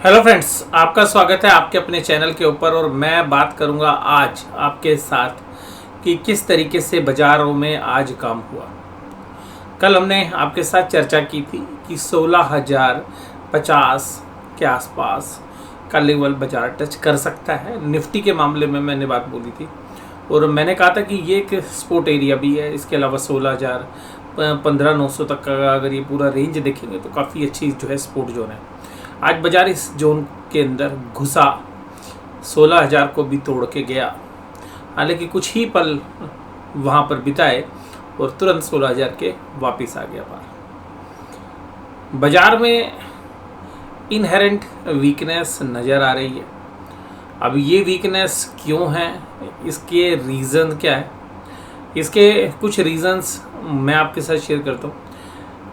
Hello friends, आपका स्वागत है आपके अपने चैनल के ऊपर। और मैं बात करूंगा आज आपके साथ कि किस तरीके से बाज़ारों में आज काम हुआ। कल हमने आपके साथ चर्चा की थी कि 16,050 के आसपास का लेवल बाज़ार टच कर सकता है। निफ्टी के मामले में मैंने बात बोली थी और मैंने कहा था कि ये एक सपोर्ट एरिया भी है। इसके अलावा 16,000 15,900 तक का अगर ये पूरा रेंज देखेंगे तो काफ़ी अच्छी जो है सपोर्ट जोन है। आज बाजार इस जोन के अंदर घुसा, 16,000 को भी तोड़ के गया। हालांकि कुछ ही पल वहाँ पर बिताए और तुरंत 16,000 के वापस आ गया बाहर। बाजार में इनहेरेंट वीकनेस नज़र आ रही है। अब ये वीकनेस क्यों है, इसके रीज़न क्या है, इसके कुछ रीज़न्स मैं आपके साथ शेयर करता हूँ।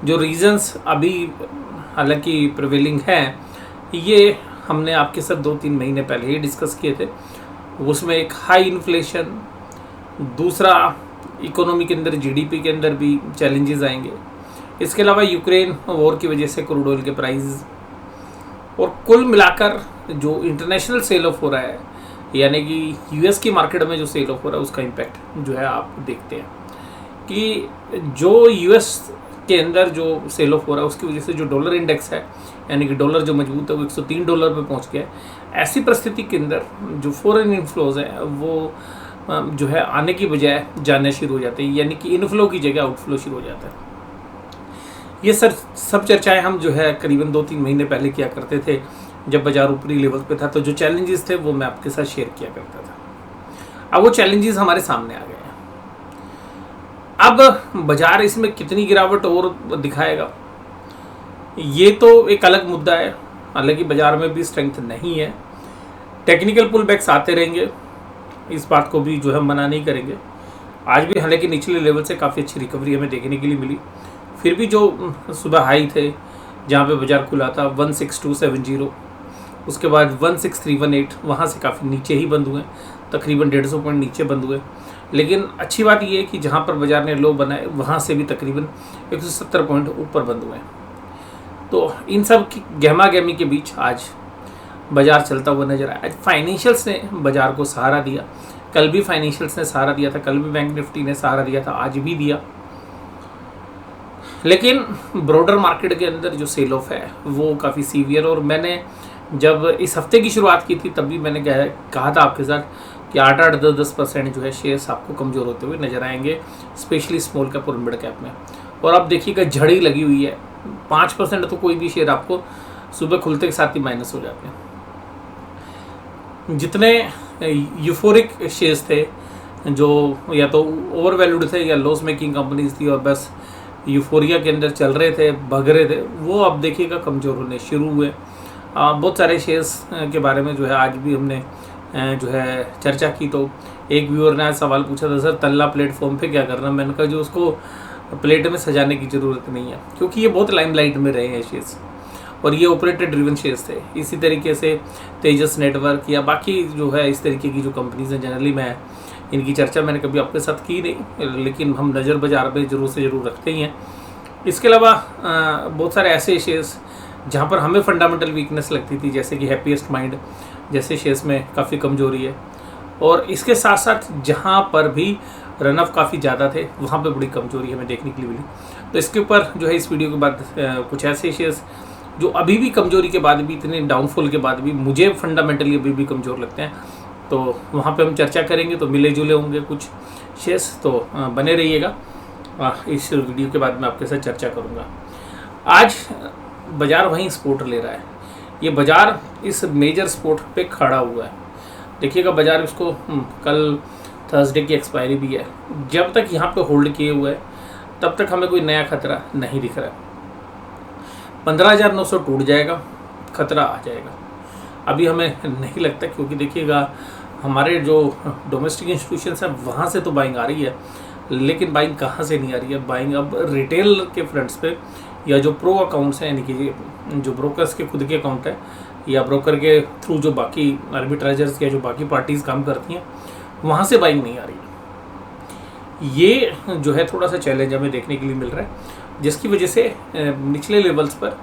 जो रीज़न्स अभी हालांकि प्रिवेलिंग है, ये हमने आपके साथ 2-3 महीने पहले ही डिस्कस किए थे। उसमें एक हाई इन्फ्लेशन, दूसरा इकोनॉमी के अंदर जीडीपी के अंदर भी चैलेंजेस आएंगे। इसके अलावा यूक्रेन वॉर की वजह से क्रूड ऑयल के प्राइस और कुल मिलाकर जो इंटरनेशनल सेल ऑफ हो रहा है, यानी कि यूएस की मार्केट में जो सेल ऑफ हो रहा है, उसका इम्पैक्ट जो है आप देखते हैं कि जो यूएस के अंदर जो सेल ऑफ हो रहा है उसकी वजह से जो डॉलर इंडेक्स है, यानी कि डॉलर जो मजबूत है, वो $103 पे पहुंच गया है। ऐसी परिस्थिति के अंदर जो फॉरेन इनफ्लोज हैं वो जो है आने की बजाय जाने शुरू हो जाते हैं, यानी कि इनफ्लो की जगह आउटफ्लो शुरू हो जाता है। ये सब चर्चाएं हम जो है करीबन 2-3 महीने पहले किया करते थे जब बाजार ऊपरी लेवल पे था। तो जो चैलेंजेस थे वो मैं आपके साथ शेयर किया करता था। अब वो चैलेंजेस हमारे सामने आ गए हैं। अब बाजार इसमें कितनी गिरावट और दिखाएगा, ये तो एक अलग मुद्दा है। हालांकि बाजार में भी स्ट्रेंथ नहीं है, टेक्निकल पुल बैक्स आते रहेंगे, इस बात को भी जो है मना नहीं करेंगे। आज भी हालांकि निचले लेवल से काफ़ी अच्छी रिकवरी हमें देखने के लिए मिली। फिर भी जो सुबह हाई थे जहाँ पे बाजार खुला था 16,270, उसके बाद 16,318, वहाँ से काफ़ी नीचे ही बंद हुए, तकरीबन 150 पॉइंट नीचे बंद हुए। लेकिन अच्छी बात यह है कि जहाँ पर बाजार ने लो बनाए वहाँ से भी तकरीबन 170 पॉइंट ऊपर बंद हुए। तो इन सब की गहमा गहमी के बीच आज बाजार चलता हुआ नजर आया। आज फाइनेंशियल्स ने बाजार को सहारा दिया। कल भी फाइनेंशियल्स ने सहारा दिया था, कल भी बैंक निफ्टी ने सहारा दिया था, आज भी दिया। लेकिन ब्रॉडर मार्केट के अंदर जो सेल ऑफ है वो काफ़ी सीवियर, और मैंने जब इस हफ्ते की शुरुआत की थी तब भी मैंने कहा था आपके साथ कि 8-8, 10% जो है शेयर्स आपको कमज़ोर होते हुए नजर आएंगे, स्पेशली स्मॉल कैप और मिड कैप में। और अब देखिएगा झड़ी लगी हुई है, 5% तो कोई भी शेयर आपको सुबह खुलते के साथ ही माइनस हो जाते हैं। जितने यूफोरिक शेयर्स थे जो या तो ओवर वैल्यूड थे या लॉस मेकिंग कंपनीज थी और बस यूफोरिया के अंदर चल रहे थे, भग रहे थे, वो अब देखिएगा कमज़ोर होने शुरू हुए। बहुत सारे शेयर्स के बारे में जो है आज भी हमने जो है चर्चा की। तो एक व्यूअर ने आज सवाल पूछा था, सर तल्ला प्लेटफॉर्म पे क्या करना। मैंने कहा जो उसको प्लेट में सजाने की ज़रूरत नहीं है, क्योंकि ये बहुत लाइमलाइट में रहे हैं शेयर्स और ये ऑपरेटेड ड्रिवन शेयर्स थे। इसी तरीके से तेजस नेटवर्क या बाकी जो है इस तरीके की जो कंपनीज हैं, जनरली मैं इनकी चर्चा मैंने कभी आपके साथ की नहीं, लेकिन हम नज़र बाजार पे ज़रूर से ज़रूर रखते ही हैं। इसके अलावा बहुत सारे ऐसे शेयर्स जहाँ पर हमें फंडामेंटल वीकनेस लगती थी, जैसे कि हैप्पीएस्ट माइंड जैसे शेयर्स में काफ़ी कमजोरी है। और इसके साथ साथ जहाँ पर भी रनअप काफ़ी ज़्यादा थे वहाँ पे बड़ी कमजोरी हमें देखने के लिए मिली। तो इसके ऊपर जो है इस वीडियो के बाद कुछ ऐसे शेयर्स जो अभी भी कमजोरी के बाद भी, इतने डाउनफॉल के बाद भी मुझे फंडामेंटली अभी भी कमज़ोर लगते हैं, तो वहाँ पे हम चर्चा करेंगे। तो मिले जुले होंगे कुछ शेयर्स, तो बने रहिएगा। इस वीडियो के बाद मैं आपके साथ चर्चा करूँगा। आज बाज़ार वहीं सपोर्ट ले रहा है, ये बाज़ार इस मेजर सपोर्ट पे खड़ा हुआ है। देखिएगा बाज़ार इसको कल थर्सडे की एक्सपायरी भी है, जब तक यहाँ पे होल्ड किए हुए है तब तक हमें कोई नया खतरा नहीं दिख रहा है। 15,900 टूट जाएगा, खतरा आ जाएगा। अभी हमें नहीं लगता, क्योंकि देखिएगा हमारे जो डोमेस्टिक इंस्टीट्यूशंस हैं वहाँ से तो बाइंग आ रही है, लेकिन बाइंग कहाँ से नहीं आ रही है। बाइंग अब रिटेल के फ्रंट्स पे या जो प्रो अकाउंट्स हैं, यानी कि जो ब्रोकर्स के खुद के अकाउंट है या ब्रोकर के थ्रू जो बाकी आर्बिट्राइजर्स या जो बाकी पार्टीज़ काम करती हैं, वहाँ से बाइंग नहीं आ रही है। ये जो है थोड़ा सा चैलेंज हमें देखने के लिए मिल रहा है, जिसकी वजह से निचले लेवल्स पर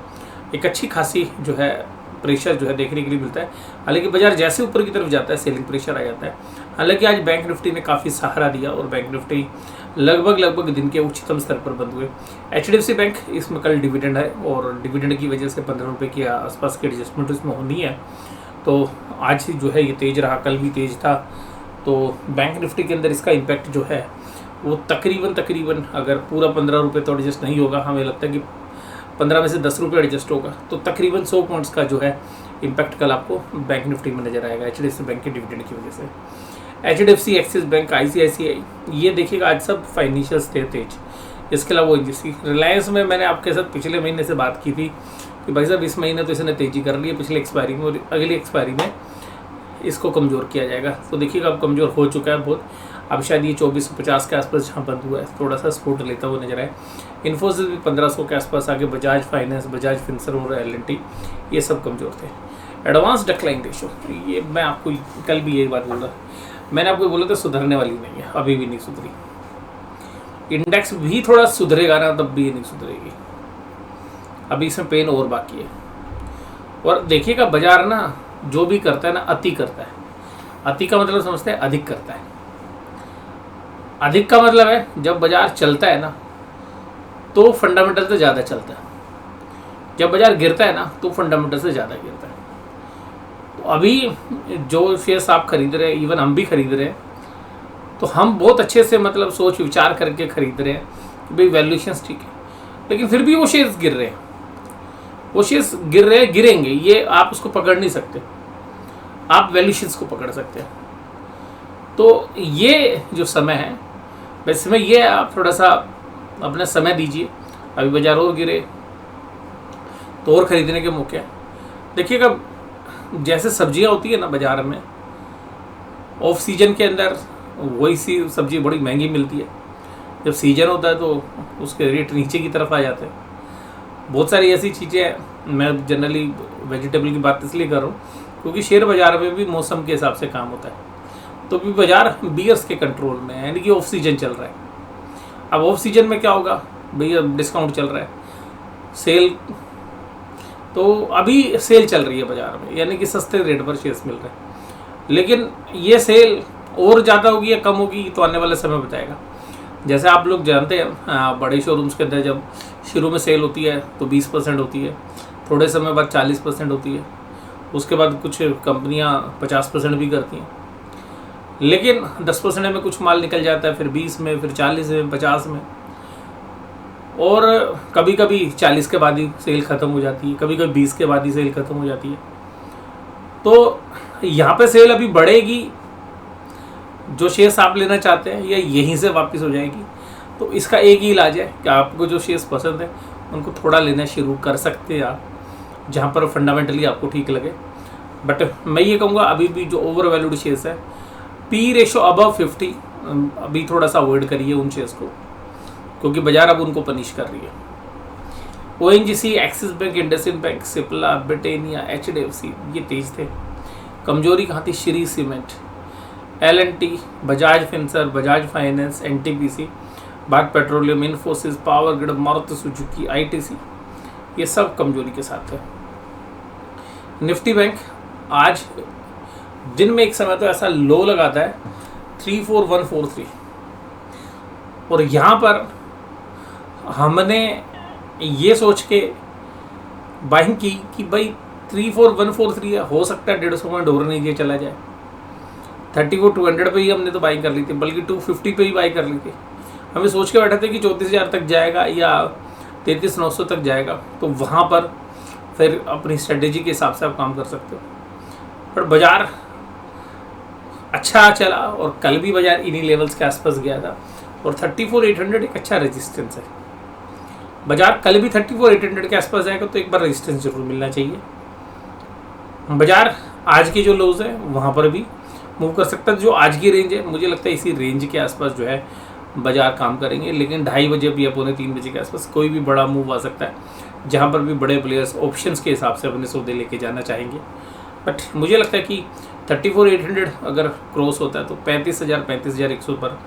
एक अच्छी खासी जो है प्रेशर जो है देखने के लिए मिलता है। हालांकि बाजार जैसे ऊपर की तरफ जाता है सेलिंग प्रेशर आ जाता है। हालांकि आज बैंक निफ्टी ने काफ़ी सहारा दिया और बैंक निफ्टी लगभग दिन के उच्चतम स्तर पर बंद हुए। HDFC बैंक इसमें कल डिविडेंड है और डिविडेंड की वजह से 15 रुपये के आसपास की एडजस्टमेंट इसमें होनी है। तो आज जो है ये तेज़ रहा, कल भी तेज़ था। तो बैंक निफ्टी के अंदर इसका इम्पैक्ट जो है वो तकरीबन अगर पूरा 15 रुपये तो एडजस्ट नहीं होगा, हमें लगता है कि 15 में से 10 रुपये एडजस्ट होगा, तो तकरीबन 100 पॉइंट्स का जो है इम्पैक्ट कल आपको बैंक निफ्टी में नजर आएगा HDFC बैंक के डिविडेंड की वजह से। HDFC, एक्सिस बैंक, ICICI, ये देखिएगा आज सब फाइनेंशियल्स थे तेज। इसके अलावा ONGC, रिलायंस में मैंने आपके साथ पिछले महीने से बात की थी कि भाई साहब इस महीने तो इसने तेज़ी कर ली है पिछले एक्सपायरी में, और अगली एक्सपायरी में इसको कमज़ोर किया जाएगा। तो देखिएगा अब कमज़ोर हो चुका है बहुत। अब शायद ये 2450 के आसपास जहाँ बंद हुआ है थोड़ा सा सपोर्ट लेता हुआ नजर आए। इन्फोसिस भी 1500 के आसपास आगे। बजाज फाइनेंस, बजाज फिनसर और L&T ये सब कमज़ोर थे। एडवांस डिक्लाइन रेशो, ये मैं आपको कल भी यही बात बोला, मैंने आपको बोला था सुधरने वाली नहीं है, अभी भी नहीं सुधरी। इंडेक्स भी थोड़ा सुधरेगा ना तब भी ये नहीं सुधरेगी, अभी इसमें पेन और बाकी है। और देखिएगा बाजार ना जो भी करता है ना अति करता है। अति का मतलब समझते हैं, अधिक करता है। अधिक का मतलब है जब बाजार चलता है ना तो फंडामेंटल से ज़्यादा चलता है, जब बाजार गिरता है ना तो फंडामेंटल से ज़्यादा गिरता है। तो अभी जो शेयर्स आप खरीद रहे हैं, इवन हम भी खरीद रहे हैं, तो हम बहुत अच्छे से मतलब सोच विचार करके खरीद रहे हैं कि भाई वैल्यूएशंस ठीक है, लेकिन फिर भी वो शेयर्स गिर रहे हैं। वो शेयर्स गिर रहे हैं, गिरेंगे, ये आप उसको पकड़ नहीं सकते, आप वैल्यूएशंस को पकड़ सकते हैं। तो ये जो समय है, वैसे में ये आप थोड़ा सा अपना समय दीजिए। अभी बाजार और गिरे तो और ख़रीदने के मौके हैं। देखिएगा जैसे सब्जियां होती है ना बाज़ार में, ऑफ सीजन के अंदर वही सी सब्जी बड़ी महंगी मिलती है, जब सीजन होता है तो उसके रेट नीचे की तरफ आ जाते हैं। बहुत सारी ऐसी चीज़ें हैं, मैं जनरली वेजिटेबल की बात इसलिए कर रहा हूँ क्योंकि शेयर बाज़ार में भी मौसम के हिसाब से काम होता है। तो भी बाज़ार बियर्स के कंट्रोल में है, यानी कि ऑफ सीजन चल रहा है। अब ऑफ सीजन में क्या होगा भैया, डिस्काउंट चल रहा है, सेल, तो अभी सेल चल रही है बाज़ार में, यानी कि सस्ते रेट पर शेयर्स मिल रहे हैं। लेकिन ये सेल और ज़्यादा होगी या कम होगी तो आने वाला समय बताएगा। जैसे आप लोग जानते हैं बड़े शोरूम्स के अंदर जब शुरू में सेल होती है तो 20% होती है, थोड़े समय बाद 40% होती है, उसके बाद कुछ कंपनियां 50% भी करती हैं, लेकिन 10% में कुछ माल निकल जाता है, फिर 20 में, फिर 40 में, 50 में, और कभी कभी 40 के बाद ही सेल ख़त्म हो जाती है, कभी कभी 20 के बाद ही सेल ख़त्म हो जाती है। तो यहाँ पे सेल अभी बढ़ेगी, जो शेयर्स आप लेना चाहते हैं या यहीं से वापस हो जाएगी। तो इसका एक ही इलाज है कि आपको जो शेयर्स पसंद है उनको थोड़ा लेना शुरू कर सकते हैं आप, जहाँ पर फंडामेंटली आपको ठीक लगे। बट मैं ये कहूँगा अभी भी जो ओवर वैल्यूड शेयर्स है, पी रेशो अबव 50, अभी थोड़ा सा अवॉइड करिए उन शेयर्स को, क्योंकि बाजार अब उनको पनिश कर रही है। ONGC, Axis bank, IndusInd bank, Cipla, Britannia, HDFC ये तेज थे। कमजोरी कहाँ थी? Shree cement, L&T, Bajaj Finserv, Bajaj finance, NTPC, Bharat petroleum, Infosys, power grid, Maruti Suzuki, ITC, ये सब कमजोरी के साथ है। निफ्टी बैंक आज दिन में एक समय तो ऐसा लो लगाता है 34143, और यहाँ पर हमने ये सोच के बाइंग की कि भाई 34143 है, हो सकता है 150 में डोर नीचे चला जाए। 34,200 पे ही हमने तो बाइंग कर ली थी, बल्कि 250 पे ही बाई कर ली थी। हमें सोच के बैठे थे कि 34,000 तक जाएगा या 33,900 तक जाएगा, तो वहाँ पर फिर अपनी स्ट्रेटेजी के हिसाब से आप काम कर सकते हो। पर बाजार अच्छा चला और कल भी बाजार इन्हीं लेवल्स के आसपास गया था, और 34,800 एक अच्छा रेजिस्टेंस है। बाजार कल भी 34,800 के आसपास जाएगा तो एक बार रेजिस्टेंस जरूर मिलना चाहिए। बाजार आज के जो लोज है वहाँ पर भी मूव कर सकता है। जो आज की रेंज है मुझे लगता है इसी रेंज के आसपास जो है बाजार काम करेंगे, लेकिन 2:30 बजे भी या 2:45 बजे के आसपास कोई भी बड़ा मूव आ सकता है, जहाँ पर भी बड़े प्लेयर्स ऑप्शंस के हिसाब से अपने सौदे लेके जाना चाहेंगे। बट मुझे लगता है कि 34,800 अगर क्रॉस होता है तो 35,000 35,100 पर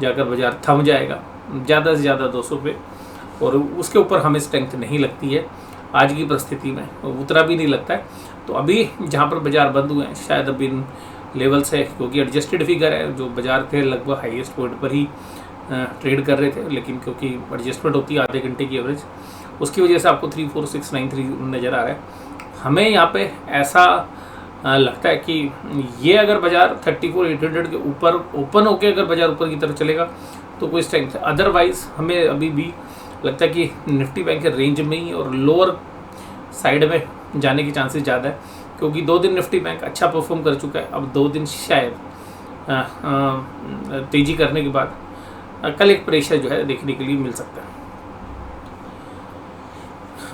जाकर बाजार थम जाएगा, ज़्यादा से ज़्यादा 200 पे, और उसके ऊपर हमें स्ट्रेंथ नहीं लगती है आज की परिस्थिति में, उतना भी नहीं लगता है। तो अभी जहाँ पर बाजार बंद हुए हैं शायद अभी इन लेवल से, क्योंकि एडजस्टेड फिगर है, जो बाजार थे लगभग हाईएस्ट पॉइंट पर ही ट्रेड कर रहे थे, लेकिन क्योंकि एडजस्टमेंट होती है आधे घंटे की एवरेज, उसकी वजह से आपको 34693 नज़र आ रहा है। हमें यहाँ पे ऐसा लगता है कि ये अगर बाजार 34800 के ऊपर ओपन होके अगर बाजार ऊपर की तरफ चलेगा तो कोई स्ट्रेंथ है, अदरवाइज हमें अभी भी लगता है कि निफ्टी बैंक के रेंज में ही और लोअर साइड में जाने की चांसेस ज़्यादा है, क्योंकि 2 दिन निफ्टी बैंक अच्छा परफॉर्म कर चुका है। अब 2 दिन शायद तेज़ी करने के बाद कल एक प्रेशर जो है देखने के लिए मिल सकता है।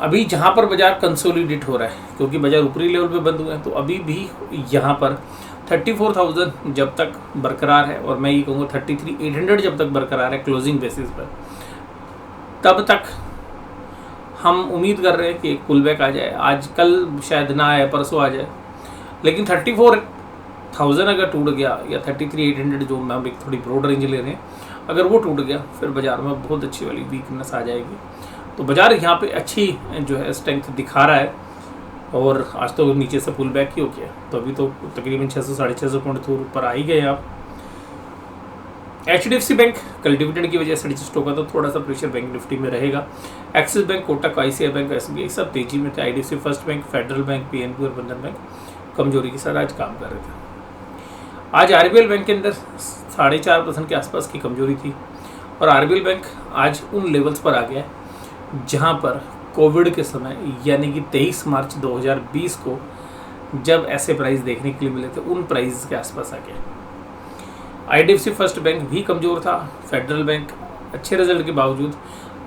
अभी जहाँ पर बाजार कंसोलिडेट हो रहा है, क्योंकि बाजार ऊपरी लेवल पे बंद हुए हैं, तो अभी भी यहाँ पर 34,000 जब तक बरकरार है, और मैं ये कहूँगा 33,800 जब तक बरकरार है क्लोजिंग बेसिस पर, तब तक हम उम्मीद कर रहे हैं कि एक पुल बैक आ जाए। आज कल शायद ना आए, परसों आ जाए, लेकिन 34,000 अगर टूट गया या 33,800 जो हम एक थोड़ी ब्रॉड रेंज ले रहे हैं, अगर वो टूट गया फिर बाजार में बहुत अच्छी वाली वीकनेस आ जाएगी। तो बाजार यहाँ पे अच्छी जो है स्ट्रेंथ दिखा रहा है, और आज तो नीचे से पुल बैक ही हो गया, तो अभी तो तकरीबन 600-650 पॉइंट ऊपर आ ही गए आप। HDFC बैंक कल डिविडेंड की वजह से एडजस्ट होगा, तो थोड़ा सा प्रेशर बैंक निफ्टी में रहेगा। Axis bank, Kotak, ICICI bank, SBI सब तेजी में थे। IDFC first bank, federal bank, PNB और बंधन बैंक कमजोरी के साथ आज काम कर रहे थे। आज RBL बैंक के अंदर 4.5% के आसपास की कमजोरी थी, और RBL बैंक आज उन लेवल्स पर आ गया है जहां पर कोविड के समय यानी कि 23 मार्च 2020 को जब ऐसे प्राइस देखने के लिए मिले थे, उन प्राइस के आसपास आ गया। IDFC फर्स्ट बैंक भी कमज़ोर था। फेडरल बैंक अच्छे रिजल्ट के बावजूद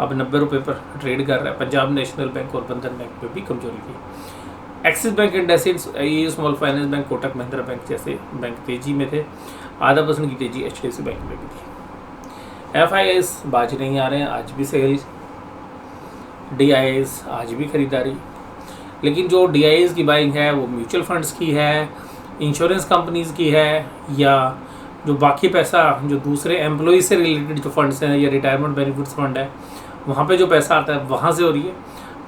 अब 90 रुपये पर ट्रेड कर रहा है। पंजाब नेशनल बैंक और बंधन बैंक पे भी कमजोरी थी। Axis bank, IndusInd, small finance bank, Kotak Mahindra bank जैसे बैंक तेजी में थे। 0.5% की तेजी HDFC बैंक में भी थी। FIIs बाज नहीं आ रहे हैं, आज भी सेल। DIIs आज भी खरीदारी, लेकिन जो DIIs की बाइंग है वो म्यूचुअल फंड्स की है, इंश्योरेंस कंपनीज की है, या जो बाकी पैसा जो दूसरे एम्प्लॉय से रिलेटेड जो फंड्स हैं या रिटायरमेंट बेनिफिट्स फंड है, वहाँ पे जो पैसा आता है वहाँ से हो रही है।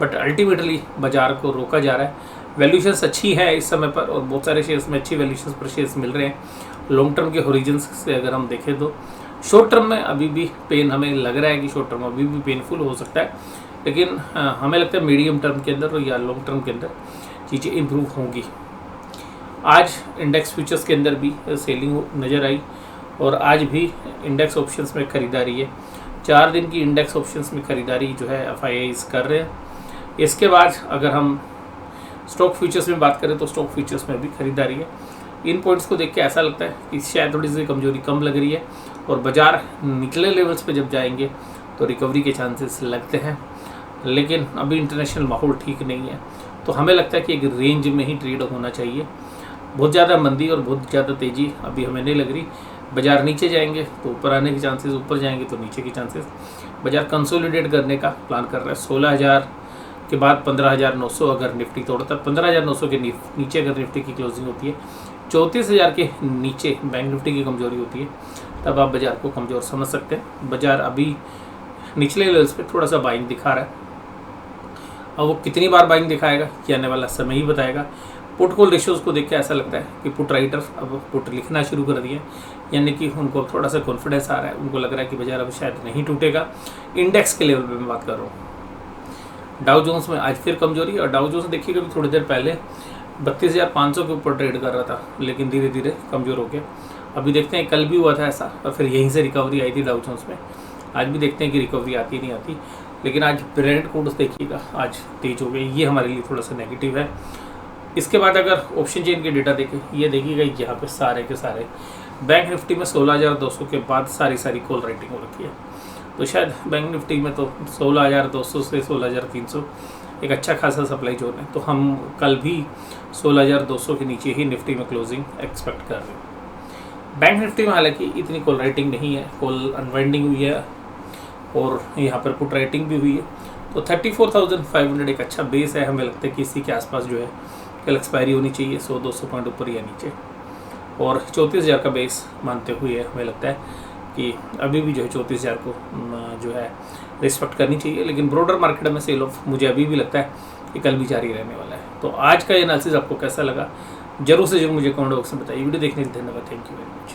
बट अल्टीमेटली बाजार को रोका जा रहा है। वैल्यूशंस अच्छी है इस समय पर, और बहुत सारे शेयर्स में अच्छी वैल्यूशंस पर शेयर्स मिल रहे हैं। लॉन्ग टर्म के होरिजन्स से अगर हम देखें तो शॉर्ट टर्म में अभी भी पेन हमें लग रहा है कि शॉर्ट टर्म अभी भी पेनफुल हो सकता है, लेकिन हमें लगता है मीडियम टर्म के अंदर या लॉन्ग टर्म के अंदर चीज़ें इम्प्रूव होंगी। आज इंडेक्स फ्यूचर्स के अंदर भी सेलिंग नज़र आई, और आज भी इंडेक्स ऑप्शंस में खरीदारी है। 4 दिन की इंडेक्स ऑप्शंस में खरीदारी जो है FIIs कर रहे हैं। इसके बाद अगर हम स्टॉक फ्यूचर्स में बात करें तो स्टॉक फ्यूचर्स में भी खरीदारी है। इन पॉइंट्स को देख के ऐसा लगता है कि शायद थोड़ी सी कमजोरी कम लग रही है, और बाजार निचले लेवल्स पे जब जाएंगे तो रिकवरी के चांसेस लगते हैं, लेकिन अभी इंटरनेशनल माहौल ठीक नहीं है, तो हमें लगता है कि एक रेंज में ही ट्रेड होना चाहिए। बहुत ज़्यादा मंदी और बहुत ज़्यादा तेज़ी अभी हमें नहीं लग रही। बाजार नीचे जाएंगे तो ऊपर आने के चांसेस, ऊपर जाएंगे तो नीचे के चांसेस। बाजार कंसोलिडेट करने का प्लान कर रहा है। 16,000 के बाद 15,900 अगर निफ्टी तोड़ता है, 15,900 के नीचे अगर निफ्टी की क्लोजिंग होती है, 34,000 के नीचे बैंक निफ्टी की कमजोरी होती है, तब आप बाजार को कमज़ोर समझ सकते हैं। बाजार अभी निचले लेवल्स पे थोड़ा सा बाइंग दिखा रहा है। अब वो कितनी बार बाइंग दिखाएगा ये आने वाला समय ही बताएगा। पुट कॉल रेशियोज़ को देख के ऐसा लगता है कि पुट राइटर अब पुट लिखना शुरू कर दिए, यानी कि उनको थोड़ा सा कॉन्फिडेंस आ रहा है, उनको लग रहा है कि बाजार अब शायद नहीं टूटेगा। इंडेक्स के लेवल पे मैं बात कर रहा हूँ। डाउ जोन्स में आज फिर कमजोरी, और डाउ जोन्स देखिएगा भी थोड़ी देर पहले 32,500 के ऊपर ट्रेड कर रहा था, लेकिन धीरे धीरे कमज़ोर हो गया। अभी देखते हैं, कल भी हुआ था ऐसा, और फिर यहीं से रिकवरी आई थी डाउ जोन्स में। आज भी देखते हैं कि रिकवरी आती नहीं आती, लेकिन आज ब्रेंट कोड्स देखिएगा आज तेज हो गए, ये हमारे लिए थोड़ा सा नेगेटिव है। इसके बाद अगर ऑप्शन चेन के डेटा देखें, ये देखिएगा यहाँ पे सारे के सारे बैंक निफ्टी में 16,200 के बाद सारी कॉल राइटिंग हो रखी है, तो शायद बैंक निफ्टी में तो 16,200 से 16,300 एक अच्छा खासा सप्लाई जोन है, तो हम कल भी 16,200 के नीचे ही निफ्टी में क्लोजिंग एक्सपेक्ट कर रहे हैं। बैंक निफ्टी में हालांकि इतनी कॉल राइटिंग नहीं है, कॉल अनवाइंडिंग हुई है और यहाँ पर पुट राइटिंग भी हुई है, तो 34,500 एक अच्छा बेस है। हमें लगता है कि इसी के आसपास जो है कल एक्सपायरी होनी चाहिए 100-200 पॉइंट ऊपर या नीचे, और 34,000 का बेस मानते हुए हमें लगता है कि अभी भी जो है 34,000 को जो है रिस्पेक्ट करनी चाहिए। लेकिन ब्रॉडर मार्केट में सेल ऑफ मुझे अभी भी लगता है कि कल भी जारी रहने वाला है। तो आज का एनालिसिस आपको कैसा लगा जरूर से जरूर मुझे कमेंट बॉक्स में बताइए। वीडियो देखने के लिए धन्यवाद। Thank you very much.